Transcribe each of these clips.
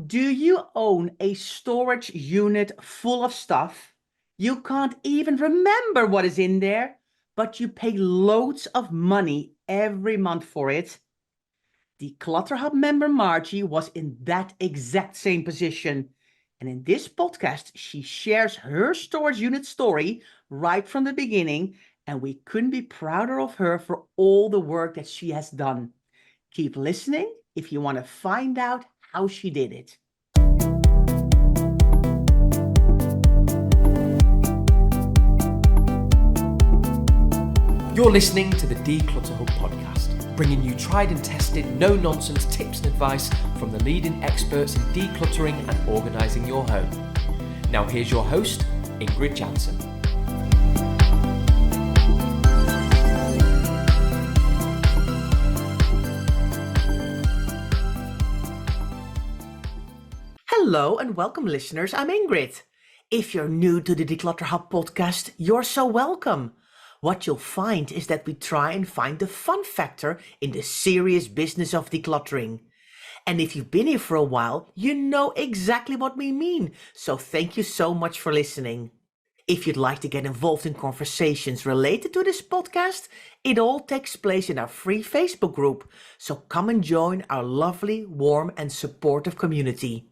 Do you own a storage unit full of stuff? You can't even remember what is in there, but you pay loads of money every month for it. The Clutter Hub member Margie was in that exact same position. And in this podcast, she shares her storage unit story right from the beginning. And we couldn't be prouder of her for all the work that she has done. Keep listening if you want to find out how she did it. You're listening to the Declutter Hub podcast, bringing you tried and tested, no-nonsense tips and advice from the leading experts in decluttering and organising your home. Now here's your host, Ingrid Jansen. Hello and welcome, listeners. I'm Ingrid. If you're new to the Declutter Hub podcast, you're so welcome. What you'll find is that we try and find the fun factor in the serious business of decluttering. And if you've been here for a while, you know exactly what we mean. So thank you so much for listening. If you'd like to get involved in conversations related to this podcast, it all takes place in our free Facebook group. So come and join our lovely, warm and supportive community.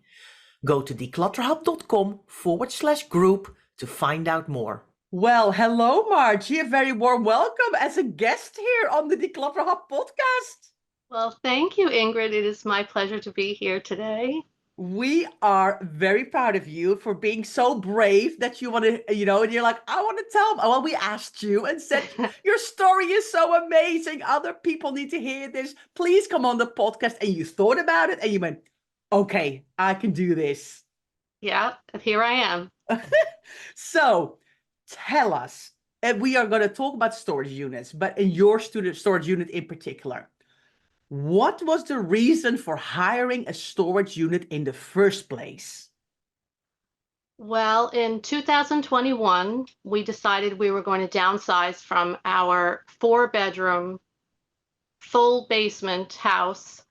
Go to declutterhub.com/group to find out more. Well, hello, Margie. A very warm welcome as a guest here on the Declutter Hub podcast. Well, thank you, Ingrid. It is my pleasure to be here today. We are very proud of you for being so brave that you want to, and you're like, I want to tell them. Well, we asked you and said, your story is so amazing. Other people need to hear this. Please come on the podcast. And you thought about it and you went, okay, I can do this. Yeah, here I am. So, tell us, and we are going to talk about storage units, but in your storage unit in particular, what was the reason for hiring a storage unit in the first place? Well, in 2021, we decided we were going to downsize from our 4-bedroom, full basement house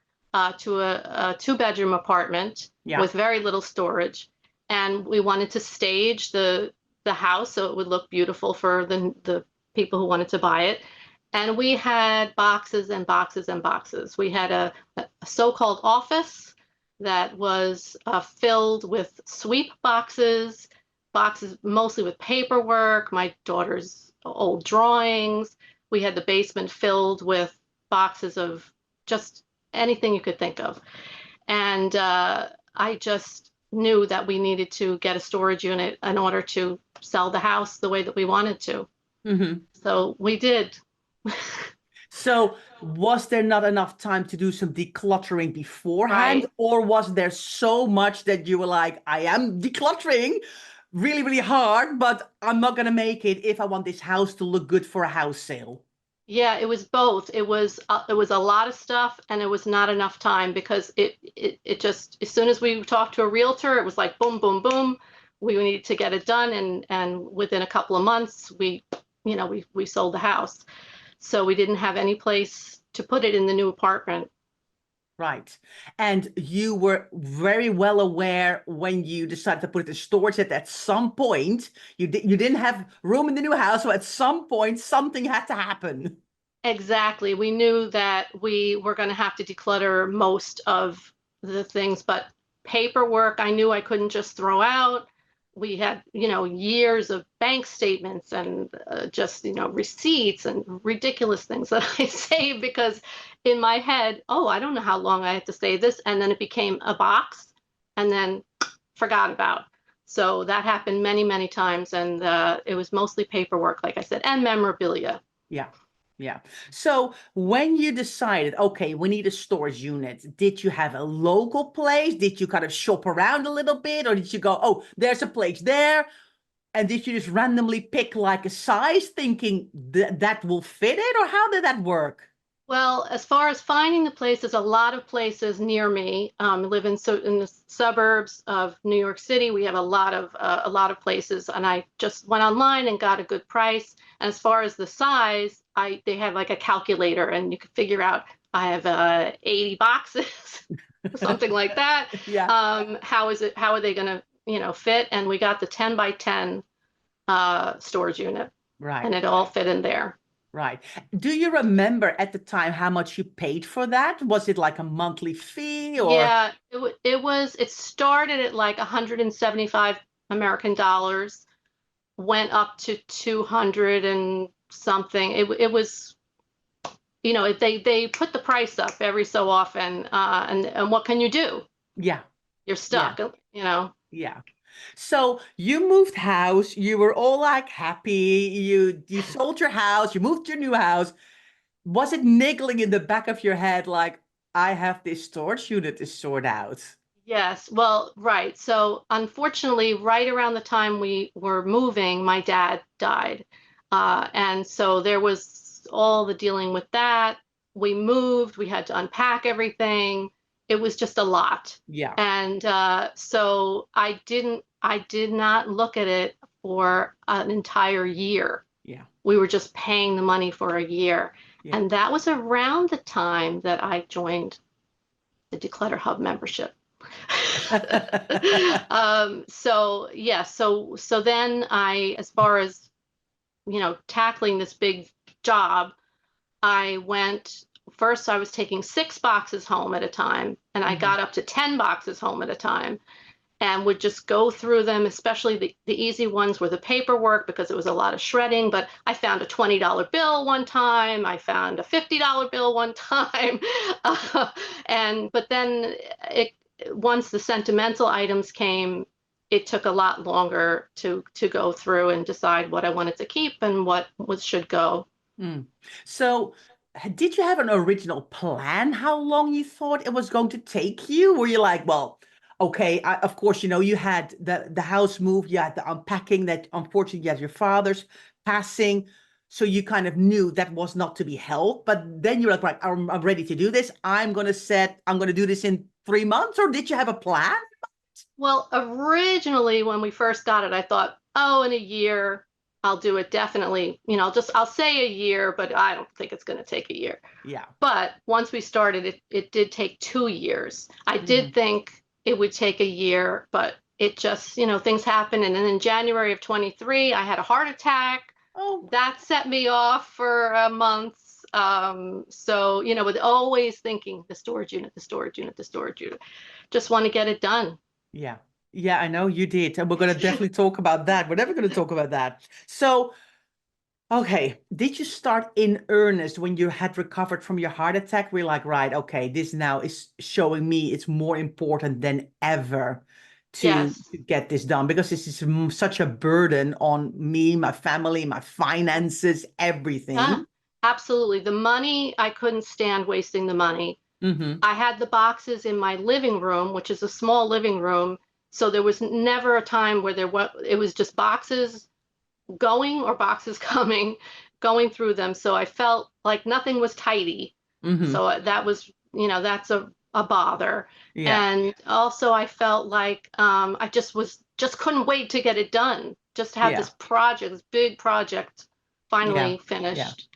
to a 2-bedroom apartment with very little storage. And we wanted to stage the house so it would look beautiful for the people who wanted to buy it. And we had boxes and boxes and boxes. We had a so-called office that was filled with sweep boxes mostly with paperwork, my daughter's old drawings. We had the basement filled with boxes of just anything you could think of. And I just knew that we needed to get a storage unit in order to sell the house the way that we wanted to. Mm-hmm. So we did. So was there not enough time to do some decluttering beforehand? Right. Or was there so much that you were like, I am decluttering really, really hard, but I'm not going to make it if I want this house to look good for a house sale? Yeah, it was both. It was a lot of stuff, and it was not enough time because it just, as soon as we talked to a realtor, it was like boom, boom, boom. We needed to get it done, and within a couple of months, we sold the house. So we didn't have any place to put it in the new apartment. Right. And you were very well aware when you decided to put it in storage that at some point you didn't have room in the new house. So at some point something had to happen. Exactly. We knew that we were going to have to declutter most of the things, but paperwork I knew I couldn't just throw out. We had, years of bank statements and just, receipts and ridiculous things that I saved because in my head, I don't know how long I had to save this. And then it became a box and then forgot about. So that happened many, many times. And it was mostly paperwork, like I said, and memorabilia. Yeah. Yeah. So when you decided, okay, we need a storage unit, did you have a local place? Did you kind of shop around a little bit? Or did you go, oh, there's a place there? And did you just randomly pick like a size thinking that will fit it? Or how did that work? Well, as far as finding the places, a lot of places near me. I live in the suburbs of New York City. We have a lot of places, and I just went online and got a good price. And as far as the size, they have like a calculator, and you can figure out I have 80 boxes. something like that. Yeah. How are they going to, fit? And we got the 10 by 10 storage unit, Right. and it all fit in there. Right. Do you remember at the time how much you paid for that? Was it like a monthly fee or? Yeah, it started at like 175 American dollars, went up to 200 and something. It was, they put the price up every so often, and what can you do? Yeah. You're Yeah. stuck, you know. Yeah. So you moved house, you were all like happy, you sold your house, you moved to your new house. Was it niggling in the back of your head like I have this storage unit to sort out? Yes, well, right. So unfortunately, right around the time we were moving, my dad died. And so there was all the dealing with that. We moved, we had to unpack everything. It was just a lot. Yeah. And so I did not look at it for an entire year. Yeah. We were just paying the money for a year. Yeah. And that was around the time that I joined the Declutter Hub membership. So yeah, so then as far as, tackling this big job, I went first, I was taking 6 boxes home at a time, and I got up to 10 boxes home at a time, and would just go through them, especially the easy ones were the paperwork because it was a lot of shredding. But I found a $20 bill one time. I found a $50 bill one time. But then once the sentimental items came, it took a lot longer to go through and decide what I wanted to keep and what should go. Mm. So, did you have an original plan how long you thought it was going to take you? Were you like, well, okay, of course, you had the house move, you had the unpacking that unfortunately you had your father's passing. So you kind of knew that was not to be helped. But then you're like, right, I'm ready to do this. I'm going to do this in 3 months. Or did you have a plan? Well, originally when we first got it, I thought, oh, in a year I'll do it definitely. I'll say a year, but I don't think it's going to take a year. Yeah. But once we started, it did take 2 years. I Mhm. did think it would take a year, but it just, things happen. And then in January of 23, I had a heart attack. Oh, That set me off for a month. So, with always thinking the storage unit, the storage unit, the storage unit. Just want to get it done. yeah. Yeah, I know you did. And we're going to definitely talk about that. We're never going to talk about that. So, okay, did you start in earnest when you had recovered from your heart attack? We're like, right, okay, this now is showing me it's more important than ever to, Yes. to get this done because this is such a burden on me, my family, my finances, Yeah, everything. absolutely. The money, I couldn't stand wasting the money. Mm-hmm. I had the boxes in my living room, which is a small living room. So there was never a time where it was just boxes going or boxes coming, going through them. So I felt like nothing was tidy. Mm-hmm. So that was, that's a bother. Yeah. And also I felt like I just couldn't wait to get it done. Just to have Yeah. this project, this big project Yeah. finally Yeah. finished.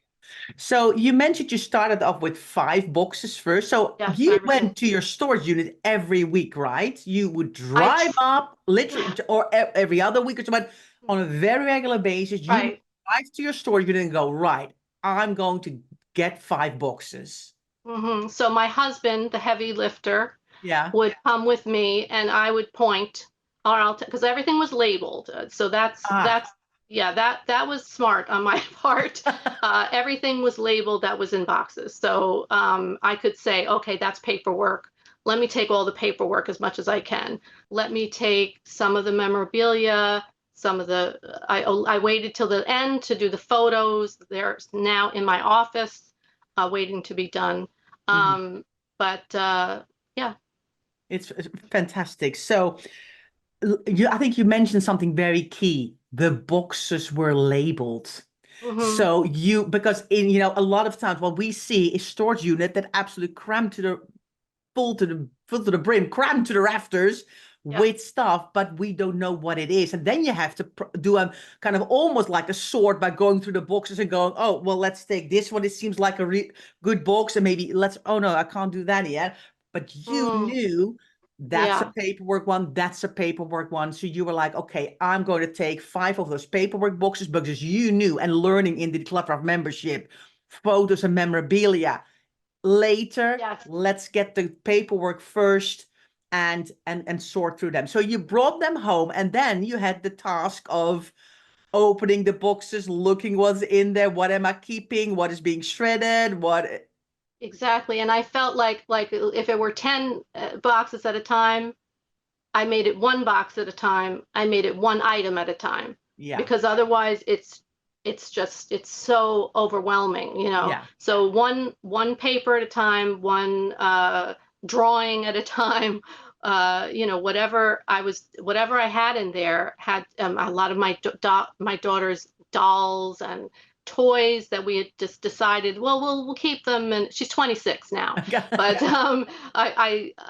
So you mentioned you started off with 5 boxes first. So Yes, you everything. went to your storage unit every week, right? You would I drive up literally, or every other week or so, but on a very regular basis, you would right. drive to your storage unit and go, right, I'm going to get 5 boxes. So my husband, the heavy lifter, Yeah. would come with me, and I would point, or because everything was labeled. So Ah. yeah, that was smart on my part. Everything was labeled that was in boxes, so I could say, okay, that's paperwork. Let me take all the paperwork as much as I can. Let me take some of the memorabilia. Some of the I waited till the end to do the photos. They're now in my office, waiting to be done. Mhm. But yeah. It's fantastic. So I think you mentioned something very key. The boxes were labeled. Hmm. So because a lot of times what we see is storage unit that absolutely crammed to the full to the brim, crammed to the rafters Yeah. with stuff, but we don't know what it is. And then you have to do a kind of almost like a sort by going through the boxes and going, oh, well, let's take this one. It seems like a good box. And maybe oh no, I can't do that yet. but you Mm, knew that's a yeah, paperwork one, that's a paperwork one. So you were like, okay, I'm going to take 5 of those paperwork boxes because you knew, and learning in the Declutter of membership, photos and memorabilia. Later, yes, let's get the paperwork first and sort through them. So you brought them home, and then you had the task of opening the boxes, looking what's in there, what am I keeping, what is being shredded, what. exactly. And I felt like if it were 10 boxes at a time, I made it one box at a time. I made it one item at a time, Yeah, because otherwise it's so overwhelming, you know. yeah, So one paper at a time, one drawing at a time. You know, whatever I had in there had a lot of my daughter's dolls and toys that we had just decided, well, we'll keep them, and she's 26 now, but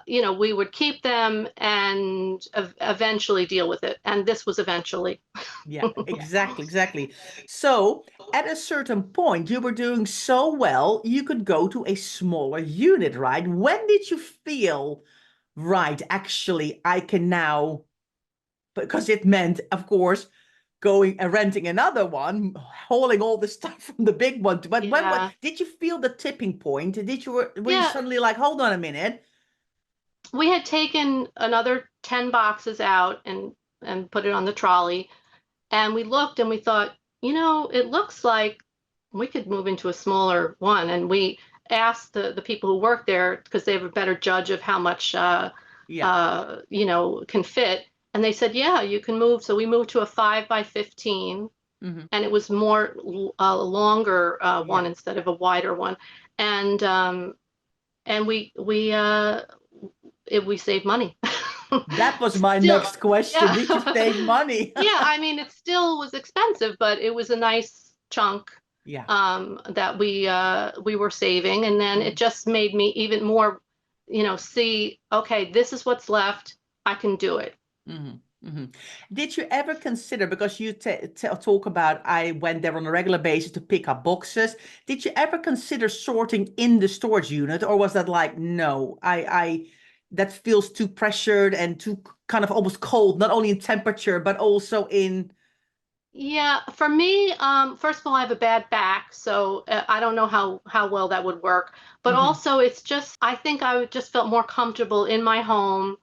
you know, we would keep them and eventually deal with it. And this was eventually. yeah, exactly, exactly. So at a certain point, you were doing so well, you could go to a smaller unit, right? When did you feel, right, actually, I can now, because it meant, of course, going and renting another one, hauling all the stuff from the big one. But when Yeah. did you feel the tipping point? Were you Yeah. suddenly like, hold on a minute? We had taken another 10 boxes out and put it on the trolley. And we looked and we thought, you know, it looks like we could move into a smaller one. And we asked the people who work there, because they have a better judge of how much, Yeah. you know, can fit. And they said, yeah, you can move. So we moved to a 5 by 15, Hmm. and it was more longer one Yeah. instead of a wider one. And and we saved money. That was my Still, next question. yeah. Did you save money? Yeah, I mean, it still was expensive, but it was a nice chunk Yeah. that we were saving, and then it just made me even more, you know, see, okay, this is what's left. I can do it. Hmm. Hmm. Did you ever consider, because you talk about I went there on a regular basis to pick up boxes. Did you ever consider sorting in the storage unit, or was that like, no, I that feels too pressured and too kind of almost cold, not only in temperature, but also in. Yeah, for me, first of all, I have a bad back, so I don't know how well that would work. But Hmm. also, it's just I think I would just felt more comfortable in my home,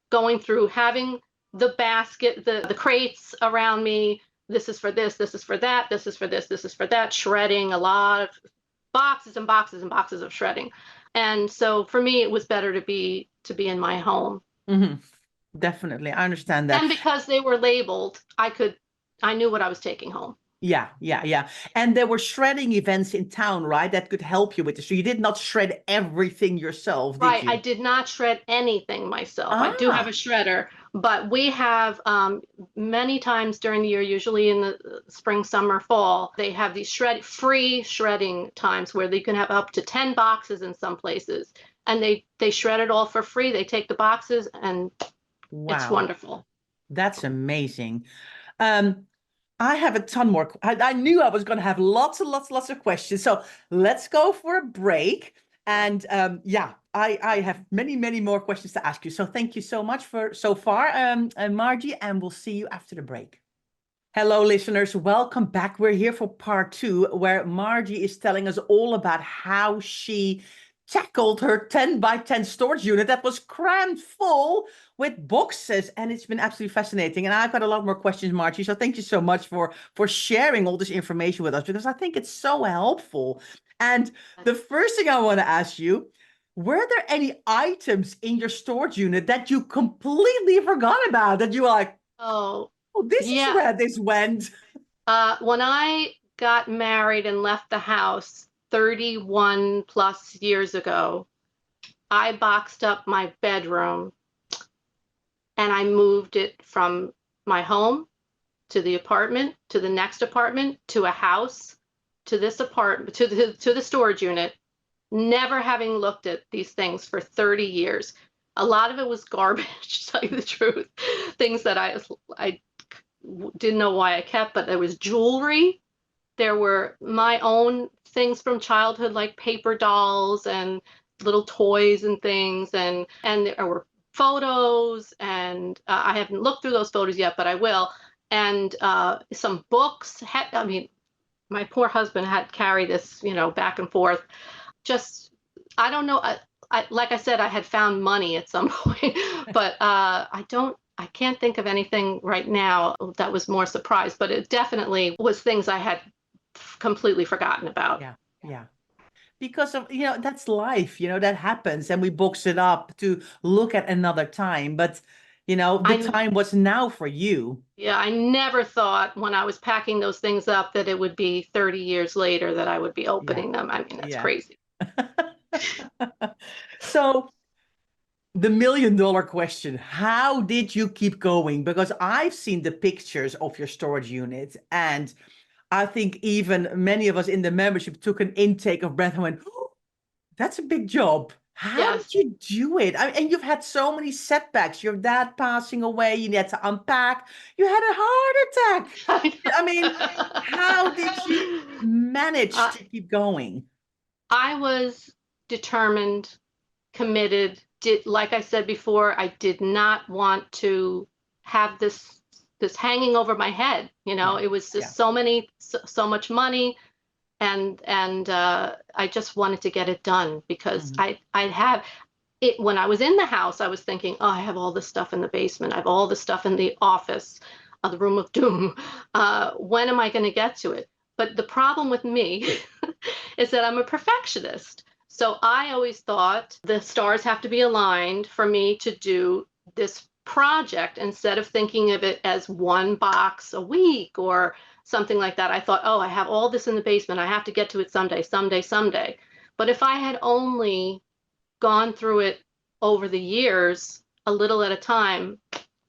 going through, having the basket, the crates around me. This is for this, this is for that, this is for this is for that, shredding, a lot of boxes and boxes and boxes of shredding. And so for me, it was better to be in my home. Hmm. Definitely, I understand that. And because they were labeled, I knew what I was taking home. Yeah, yeah, yeah. And there were shredding events in town, right? That could help you with this. So you did not shred everything yourself, did Right. I you? did not shred anything myself. I do have a Ah, shredder, but we have many times during the year, usually in the spring, summer, fall, they have these free shredding times where they can have up to 10 boxes in some places. And they shred it all for free. They take the boxes, and it's wow. wonderful. That's amazing. Um, I have a ton more. I knew I was going to have lots and lots, lots of questions. So let's go for a break. And yeah, I have many, many more questions to ask you. So thank you so much for so far, Margie, and we'll see you after the break. Hello, listeners. Welcome back. We're here for part 2, where Margie is telling us all about how she tackled her 10 by 10 storage unit that was crammed full with boxes. And it's been absolutely fascinating. And I've got a lot more questions, Margie. So thank you so much for sharing all this information with us, because I think it's so helpful. And the first thing I want to ask you, were there any items in your storage unit that you completely forgot about, that you were like, Oh, oh, this is yeah. where this went? When I got married and left the house 31 plus years ago, I boxed up my bedroom and I moved it from my home to the apartment, to the next apartment, to a house, to this apartment, to the storage unit, never having looked at these things for 30 years. A lot of it was garbage, to tell you the truth. Things that I didn't know why I kept, but there was jewelry. There were my own things from childhood, like paper dolls and little toys and things, and there were photos, and I haven't looked through those photos yet, but I will. And some books. I mean, my poor husband had to carry this, back and forth. Just, I don't know. Like I said, I had found money at some point, but I can't think of anything right now that was more surprise, but it definitely was things I had completely forgotten about. Yeah. Yeah. Because of, that's life, that happens, and we box it up to look at another time. But, the time was now for you. Yeah, I never thought when I was packing those things up that it would be 30 years later that I would be opening them. I mean, that's crazy. So the $1 million question, how did you keep going? Because I've seen the pictures of your storage unit, and I think even many of us in the membership took an intake of breath and went, oh, that's a big job. How did you do it? And you've had so many setbacks. Your dad passing away, you had to unpack. You had a heart attack. I mean, how did you manage to keep going? I was determined, committed. Like I said before, I did not want to have this hanging over my head. It was just so much money. And I just wanted to get it done because I have it. When I was in the house, I was thinking, oh, I have all this stuff in the basement. I have all this stuff in the office, the room of doom. When am I going to get to it? But the problem with me is that I'm a perfectionist. So I always thought the stars have to be aligned for me to do this project instead of thinking of it as one box a week or something like that. I thought, oh, I have all this in the basement. I have to get to it someday. But if I had only gone through it over the years, a little at a time,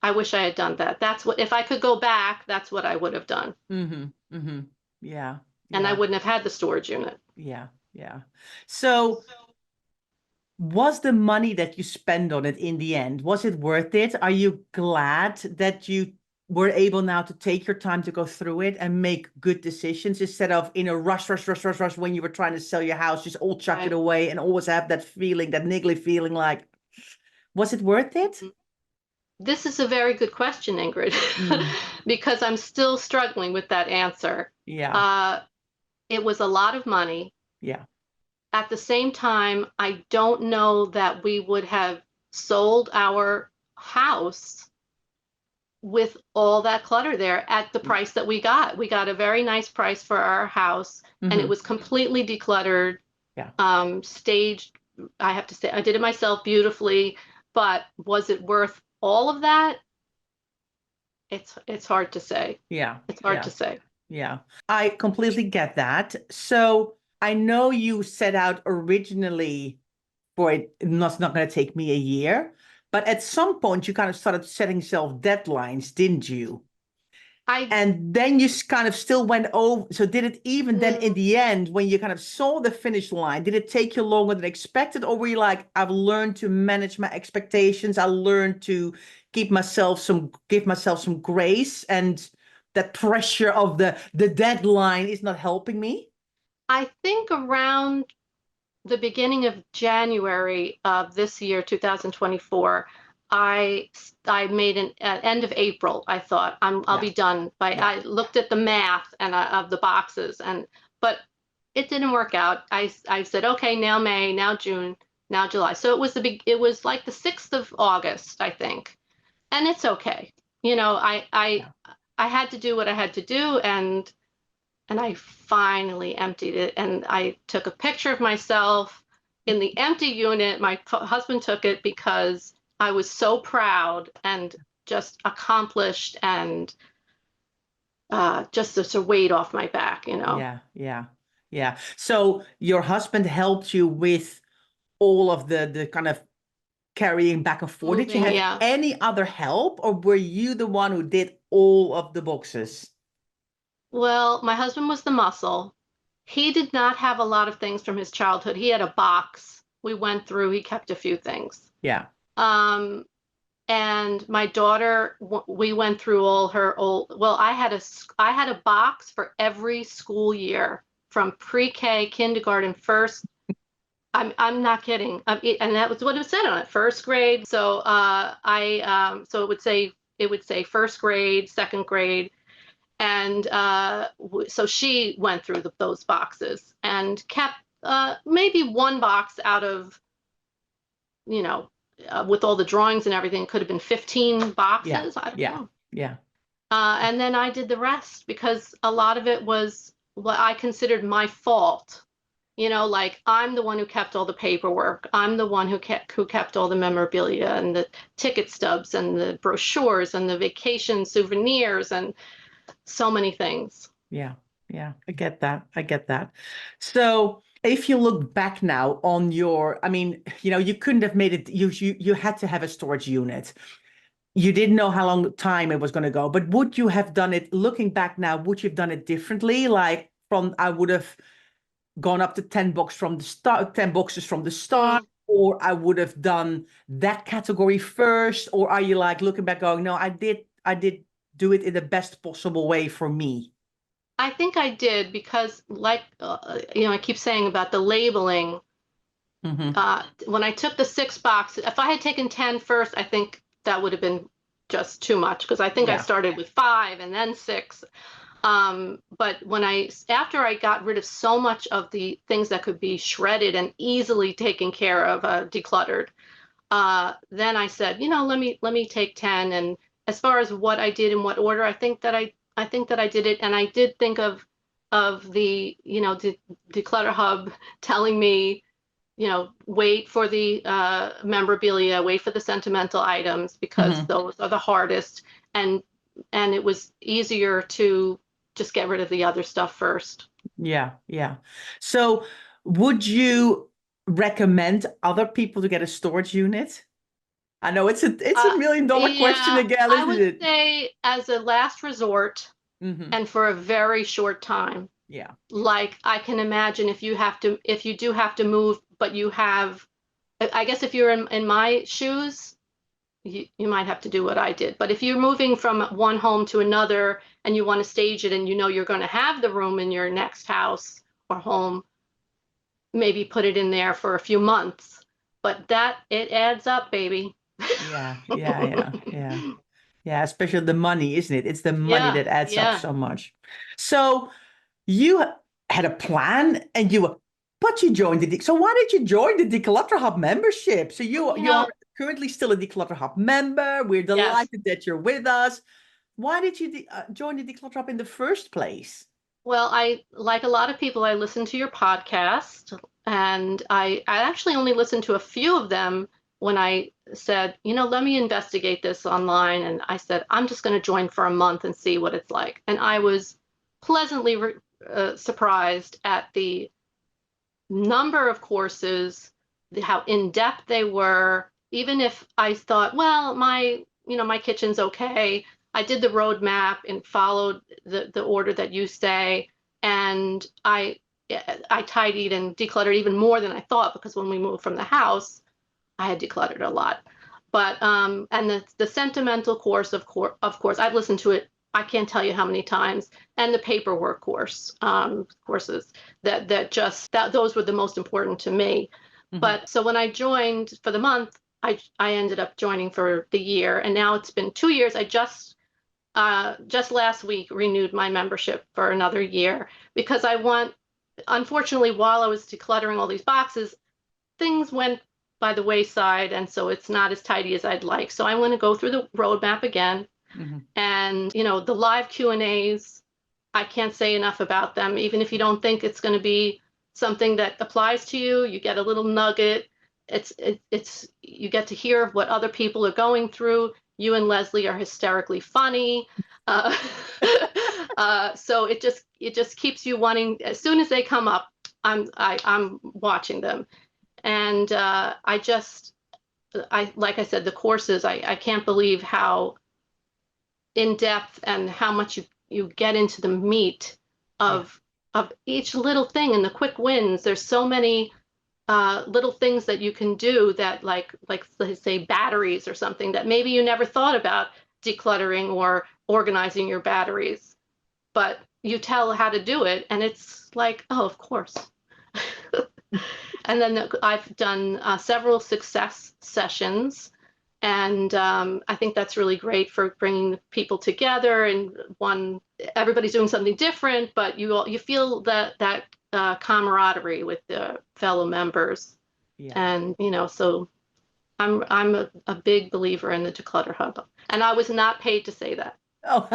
I wish I had done that. If I could go back, that's what I would have done. Mm-hmm. Mm-hmm. Yeah. And I wouldn't have had the storage unit. Yeah. Yeah. So was the money that you spent on it in the end, was it worth it? Are you glad that you were able now to take your time to go through it and make good decisions instead of in a rush when you were trying to sell your house, just all chuck it away and always have that feeling, that niggly feeling like, was it worth it? This is a very good question, Ingrid, because I'm still struggling with that answer. Yeah. It was a lot of money. Yeah. At the same time, I don't know that we would have sold our house with all that clutter there at the price that we got. We got a very nice price for our house, and it was completely decluttered, staged. I have to say, I did it myself beautifully, but was it worth all of that? It's hard to say. Yeah. It's hard to say. Yeah, I completely get that. So I know you set out originally for it, it's not going to take me a year, but at some point you kind of started setting yourself deadlines, didn't you? And then you kind of still went over. So did it even then in the end, when you kind of saw the finish line, did it take you longer than expected? Or were you like, I've learned to manage my expectations. I learned to give myself some grace, and that pressure of the deadline is not helping me? I think around the beginning of January of this year, 2024, I made an end of April. I thought I'll be done by. I looked at the math and of the boxes, but it didn't work out. I said, okay, now May, now June, now July. So it was like the 6th of August, I think, and it's okay. I had to do what I had to do, and I finally emptied it. And I took a picture of myself in the empty unit. My husband took it because I was so proud and just accomplished, and just a weight off my back, Yeah. So your husband helped you with all of the kind of carrying back and forth. Did you have any other help, or were you the one who did all of the boxes? Well, my husband was the muscle. He did not have a lot of things from his childhood. He had a box we went through. He kept a few things. Yeah. And my daughter, we went through all her old. Well, I had a box for every school year, from pre-K, kindergarten, first, I'm not kidding. And that was what it said on it, first grade. So so it would say first grade, second grade, and so she went through those boxes and kept maybe one box out of, you know, with all the drawings and everything, could have been 15 Yeah, boxes. I don't yeah, know. yeah, And then I did the rest because a lot of it was what I considered my fault. You know, like I'm the one who kept all the paperwork. I'm the one who kept all the memorabilia and the ticket stubs and the brochures and the vacation souvenirs and so many things. yeah, yeah. I get that. I get that. So if you look back now on I mean, you couldn't have made it. You had to have a storage unit. You didn't know how long time it was going to go, but would you have done it, looking back now, would you have done it differently? Like I would have gone up to 10 boxes from the start, 10 boxes from the start, Mm. or I would have done that category first, or are you like looking back going, no, I did do it in the best possible way for me? I think I did because, like, I keep saying about the labeling. Mm-hmm. When I took the 6 boxes, if I had taken 10 first, I think that would have been just too much because I think I Yeah. started with 5 and then 6. But after I got rid of so much of the things that could be shredded and easily taken care of, decluttered, then I said, let me take 10. And as far as what I did in what order, I think that I did it. And I did think of the, Declutter Hub telling me, wait for the memorabilia, wait for the sentimental items because Mm-hmm. those are the hardest. And it was easier to just get rid of the other stuff first. Yeah, yeah. So would you recommend other people to get a storage unit? I know it's a $1 million question Yeah, again, I isn't would it? say as a last resort Mm-hmm. and for a very short time. Yeah. Like I can imagine if you do have to move, but you have, I guess if you're in my shoes, you might have to do what I did. But if you're moving from one home to another and you want to stage it and you know you're going to have the room in your next house or home, maybe put it in there for a few months. But that it adds up, baby. Yeah, yeah, yeah, yeah. Yeah, especially the money, isn't it? It's the money Yeah, that adds up yeah, so much. So you had a plan but you joined so why did you join the Declutter Hub membership? So you you are know, currently still a Declutter Hub member. We're yes. delighted that you're with us. Why did you join the Declutter Hub in the first place? Well, like a lot of people, I listen to your podcast, and I actually only listened to a few of them when I said, let me investigate this online. And I said, I'm just going to join for a month and see what it's like. And I was pleasantly surprised at the number of courses, how in depth they were. Even if I thought, well, my kitchen's okay. I did the roadmap and followed the order that you say, and I tidied and decluttered even more than I thought because when we moved from the house, I had decluttered a lot. But and the sentimental course, of course, I've listened to it. I can't tell you how many times, and the paperwork courses that those were the most important to me. Mhm. But so when I joined for the month, I ended up joining for the year, and now it's been 2 years. I just last week renewed my membership for another year because unfortunately, while I was decluttering all these boxes, things went by the wayside, and so it's not as tidy as I'd like. So I want to go through the roadmap again, Mhm. and the live Q&As. I can't say enough about them. Even if you don't think it's going to be something that applies to you, you get a little nugget. It's you get to hear what other people are going through. You and Leslie are hysterically funny. Uh, so it just keeps you wanting. As soon as they come up, I'm watching them. And like I said, the courses, I can't believe how in depth and how much you get into the meat Yeah. of each little thing and the quick wins. There's so many little things that you can do that like let's say batteries or something that maybe you never thought about decluttering or organizing your batteries, but you tell how to do it and it's like, oh, of course. And then I've done several success sessions. And I think that's really great for bringing people together. And everybody's doing something different, but you feel that camaraderie with the fellow members. Yeah. And so I'm a big believer in the Declutter Hub, and I was not paid to say that. Oh,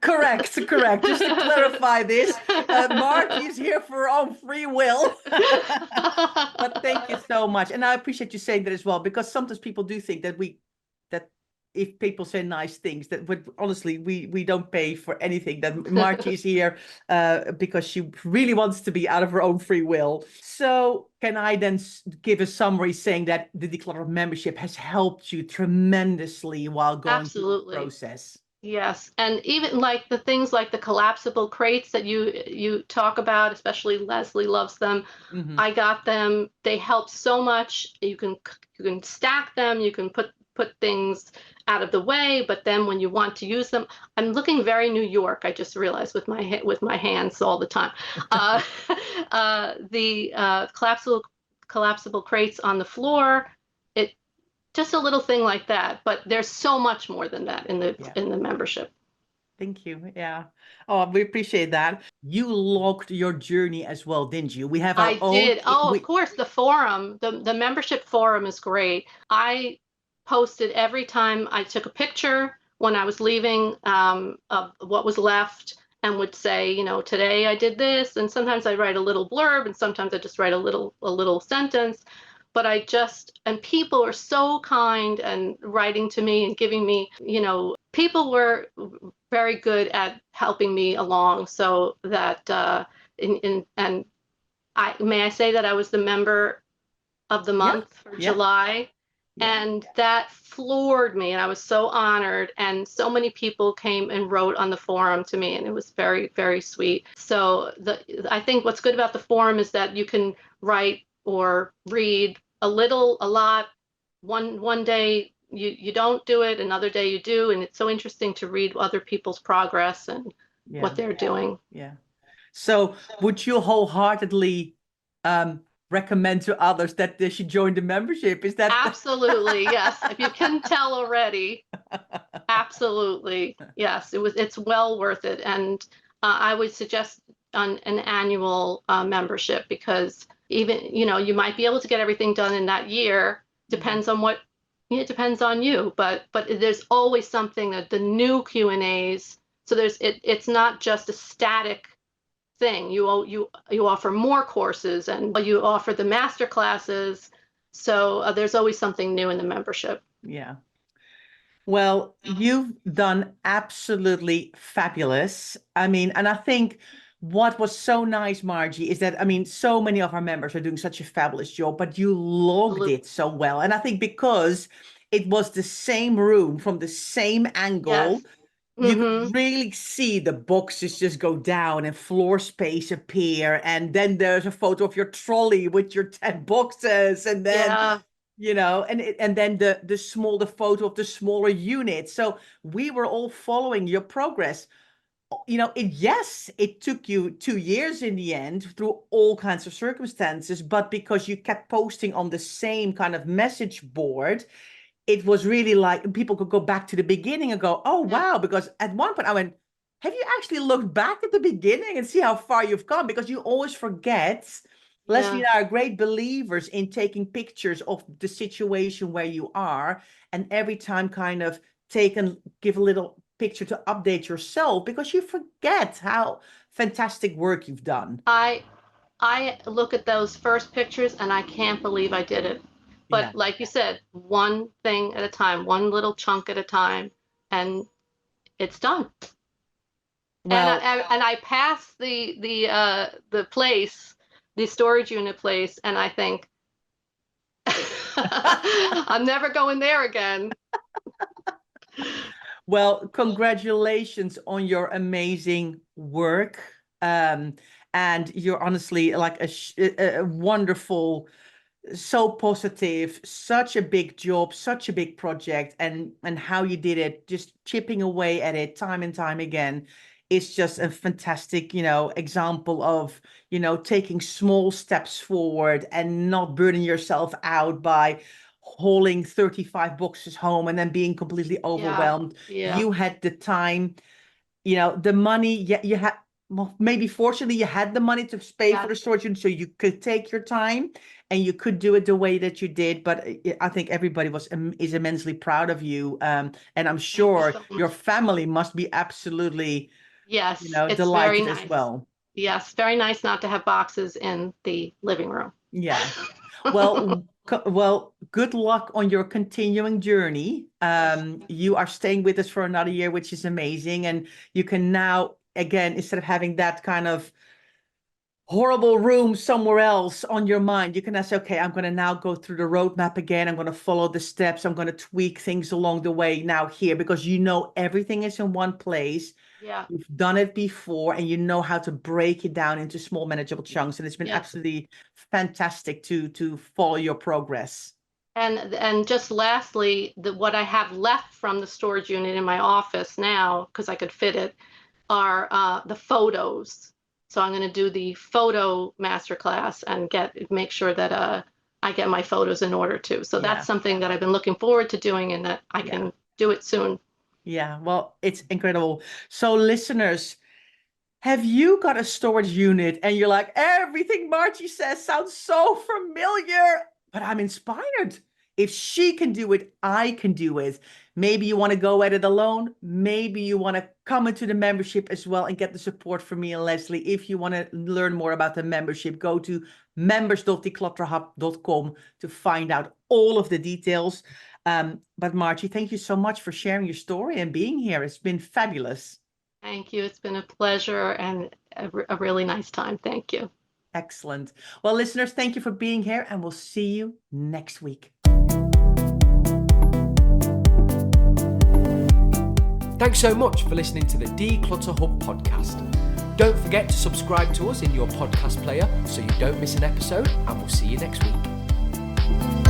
correct. Just to clarify this, Margie is here for her own free will. But thank you so much. And I appreciate you saying that as well, because sometimes people do think that if people say nice things, that would honestly, we don't pay for anything. That Margie is here because she really wants to be out of her own free will. So can I then give a summary saying that the Declutter membership has helped you tremendously while going through the process? Yes, and even like the things like the collapsible crates that you talk about, especially Leslie loves them. Mm-hmm. I got them. They help so much. You can stack them. You can put things out of the way, but then when you want to use them, I'm looking very New York. I just realized with my hands all the time. The collapsible crates on the floor. Just a little thing like that, but there's so much more than that in the membership. Thank you. Yeah. Oh, we appreciate that. You logged your journey as well, didn't you? We have our own. I did. Oh, of course, the forum, the membership forum is great. I posted every time I took a picture when I was leaving of what was left, and would say, today I did this, and sometimes I write a little blurb, and sometimes I just write a little sentence. But and people are so kind and writing to me and giving me, people were very good at helping me along, so that and may I say that I was the member of the month for July. Yeah. And that floored me, and I was so honored, and so many people came and wrote on the forum to me, and it was very, very sweet. So I think what's good about the forum is that you can write or read a little, a lot. One day you don't do it, another day you do, and it's so interesting to read other people's progress and what they're doing. Yeah. So would you wholeheartedly recommend to others that they should join the membership? Is that absolutely? Yes. If you can tell already, absolutely. Yes, it's well worth it. And I would suggest an annual membership, because even, you might be able to get everything done in that year. Depends on it depends on you, but there's always something, that the new Q&As. So it's not just a static thing. You offer more courses, and you offer the master classes. So there's always something new in the membership. Yeah. Well, you've done absolutely fabulous. I mean, and I think what was so nice, Margie, is that, I mean, so many of our members are doing such a fabulous job, but you logged it so well. And I think because it was the same room from the same angle, you could really see the boxes just go down and floor space appear. And then there's a photo of your trolley with your 10 boxes. And then, and then the photo of the smaller unit. So we were all following your progress. It took you 2 years in the end through all kinds of circumstances, but because you kept posting on the same kind of message board, it was really like people could go back to the beginning and go, oh, wow. Because at one point I went, have you actually looked back at the beginning and see how far you've come? Because you always forget. Leslie and I are great believers in taking pictures of the situation where you are, and every time kind of give a little picture to update yourself, because you forget how fantastic work you've done. I look at those first pictures and I can't believe I did it. But like you said, one thing at a time, one little chunk at a time, and it's done. Well, and I pass the place, the storage unit place, and I think I'm never going there again. Well, congratulations on your amazing work. And you're honestly like a wonderful, so positive, such a big job, such a big project, and how you did it, just chipping away at it time and time again. is just a fantastic, example of, taking small steps forward and not burning yourself out by hauling 35 boxes home and then being completely Yeah. overwhelmed. Yeah. You had the time, the money, you had, well, maybe fortunately you had the money to pay for the Yes. storage unit, so you could take your time and you could do it the way that you did. But I think everybody is immensely proud of you. And I'm Thank you sure so your much. family must be absolutely, Yes, it's very delighted as nice. well. Yes, very nice not to have boxes in the living room. Yeah. Well, well, good luck on your continuing journey. Yes. You are staying with us for another year, which is amazing. And you can now, again, instead of having that kind of horrible room somewhere else on your mind, you can say, okay, I'm going to now go through the roadmap again. I'm going to follow the steps. I'm going to tweak things along the way now here, because everything is in one place. Yeah. You've done it before and you know how to break it down into small manageable chunks. And it's been Yeah. absolutely fantastic to follow your progress. And just lastly, what I have left from the storage unit in my office now, because I could fit it, are the photos. So I'm going to do the photo masterclass and make sure that I get my photos in order too. So Yeah. that's something that I've been looking forward to doing, and that I can do it soon. Yeah, well, it's incredible. So listeners, have you got a storage unit and you're like, everything Margie says sounds so familiar, but I'm inspired. If she can do it, I can do it. Maybe you want to go at it alone. Maybe you want to come into the membership as well and get the support from me and Leslie. If you want to learn more about the membership, go to members.declutterhub.com to find out all of the details. But Margie, thank you so much for sharing your story and being here. It's been fabulous. Thank you. It's been a pleasure and a really nice time. Thank you. Excellent. Well, listeners, thank you for being here, and we'll see you next week. Thanks so much for listening to the Declutter Hub podcast. Don't forget to subscribe to us in your podcast player so you don't miss an episode, and we'll see you next week.